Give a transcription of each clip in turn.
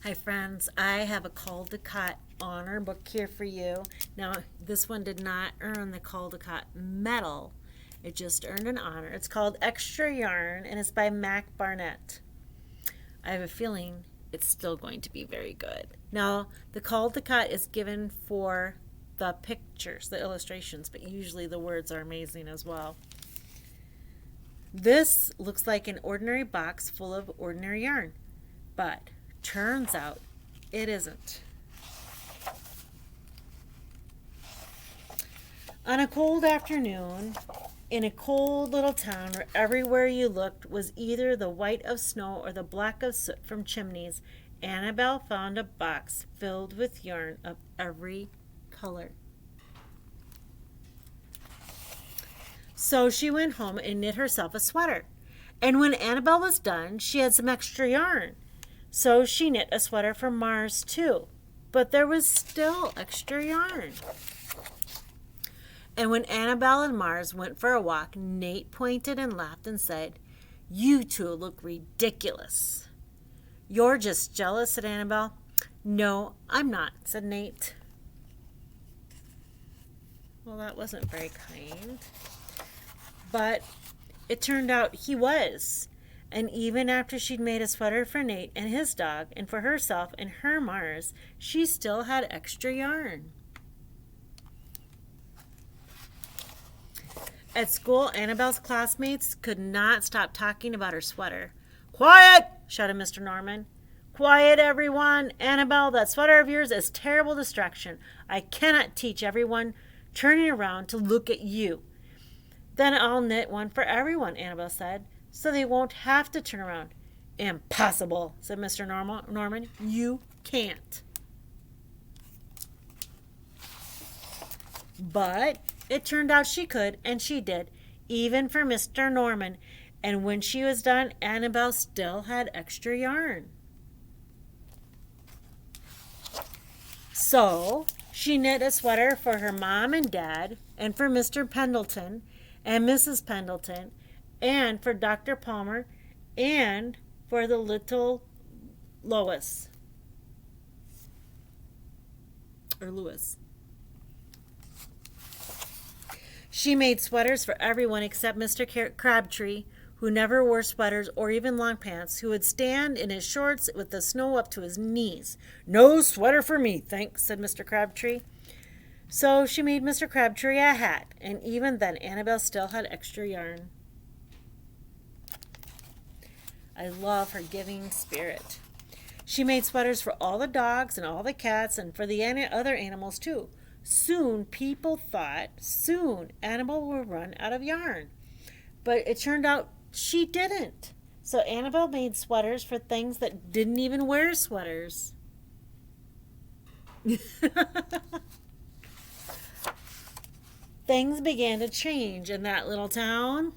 Hi friends, I have a Caldecott honor book here for you. Now, this one did not earn the Caldecott medal. It just earned an honor. It's called Extra Yarn and it's by Mac Barnett. I have a feeling it's still going to be very good. Now, the Caldecott is given for the pictures, the illustrations, but usually the words are amazing as well. This looks like an ordinary box full of ordinary yarn, but turns out it isn't. On a cold afternoon, in a cold little town where everywhere you looked was either the white of snow or the black of soot from chimneys, Annabelle found a box filled with yarn of every color. So she went home and knit herself a sweater. And when Annabelle was done, she had some extra yarn. So she knit a sweater for Mars too. But there was still extra yarn. And when Annabelle and Mars went for a walk, Nate pointed and laughed and said, "You two look ridiculous." "You're just jealous," said Annabelle. "No, I'm not," said Nate. Well, that wasn't very kind. But it turned out he was. And even after she'd made a sweater for Nate and his dog and for herself and her Mars, she still had extra yarn. At school, Annabelle's classmates could not stop talking about her sweater. "Quiet!" shouted Mr. Norman. "Quiet, everyone! Annabelle, that sweater of yours is terrible distraction. I cannot teach everyone turning around to look at you." "Then I'll knit one for everyone," Annabelle said, "so they won't have to turn around." "Impossible," said Mr. Norman. "You can't." But it turned out she could, and she did, even for Mr. Norman. And when she was done, Annabelle still had extra yarn. So she knit a sweater for her mom and dad, and for Mr. Pendleton, and Mrs. Pendleton, and for Dr. Palmer, and for the little Lois. Or Lewis. She made sweaters for everyone except Mr. Crabtree, who never wore sweaters or even long pants, who would stand in his shorts with the snow up to his knees. "No sweater for me, thanks," said Mr. Crabtree. So she made Mr. Crabtree a hat, and even then Annabelle still had extra yarn. I love her giving spirit. She made sweaters for all the dogs and all the cats and for the other animals too. Soon Annabelle would run out of yarn. But it turned out she didn't. So Annabelle made sweaters for things that didn't even wear sweaters. Things began to change in that little town.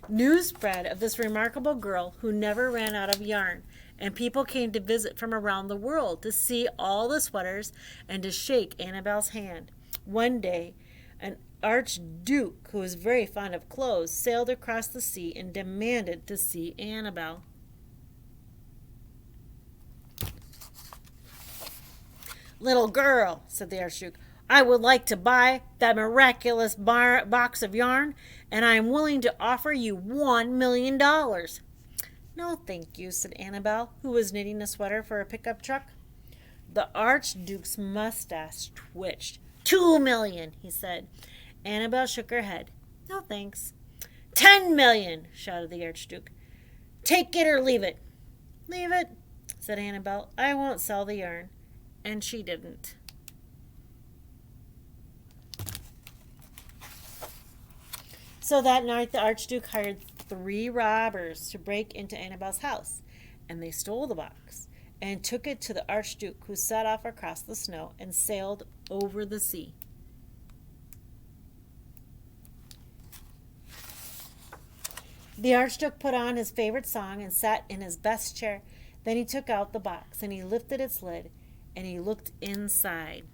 News spread of this remarkable girl who never ran out of yarn, and people came to visit from around the world to see all the sweaters and to shake Annabelle's hand. One day, an archduke who was very fond of clothes sailed across the sea and demanded to see Annabelle. "Little girl," said the archduke, "I would like to buy that miraculous box of yarn, and I am willing to offer you $1,000,000. "No, thank you," said Annabelle, who was knitting a sweater for a pickup truck. The archduke's mustache twitched. "2,000,000, he said. Annabelle shook her head. "No, thanks." "10,000,000, shouted the archduke. "Take it or leave it." "Leave it," said Annabelle. "I won't sell the yarn." And she didn't. So that night the archduke hired 3 robbers to break into Annabelle's house, and they stole the box and took it to the archduke, who set off across the snow and sailed over the sea. The archduke put on his favorite song and sat in his best chair. Then he took out the box and he lifted its lid and he looked inside.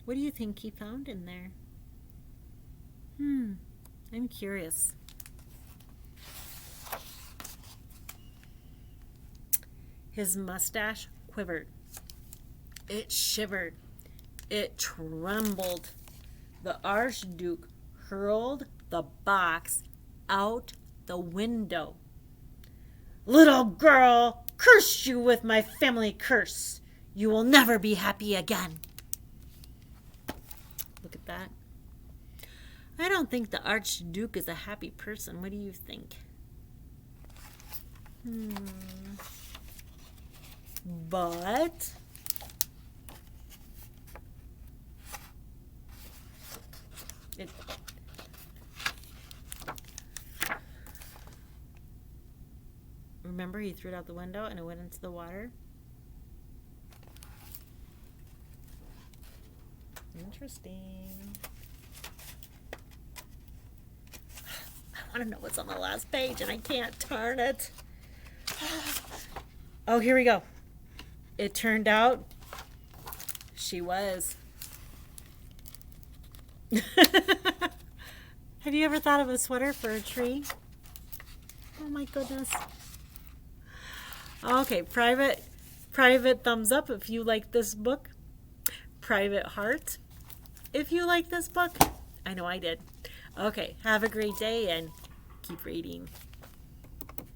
What do you think he found in there? I'm curious. His mustache quivered. It shivered. It trembled. The Archduke hurled the box out the window. Little girl, curse you with my family curse. You will never be happy again. Look at that. I don't think the Archduke is a happy person. What do you think? But it remember he threw it out the window and it went into the water? Interesting. I want to know what's on the last page and I can't turn it. Oh, here we go. It turned out she was. Have you ever thought of a sweater for a tree? Oh my goodness. Okay, private thumbs up if you like this book. Private heart if you like this book. I know I did. Okay, have a great day and keep reading.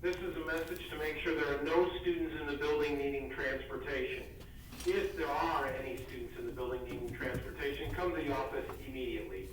This is a message to make sure there are no students in the building needing transportation. If there are any students in the building needing transportation, come to the office immediately.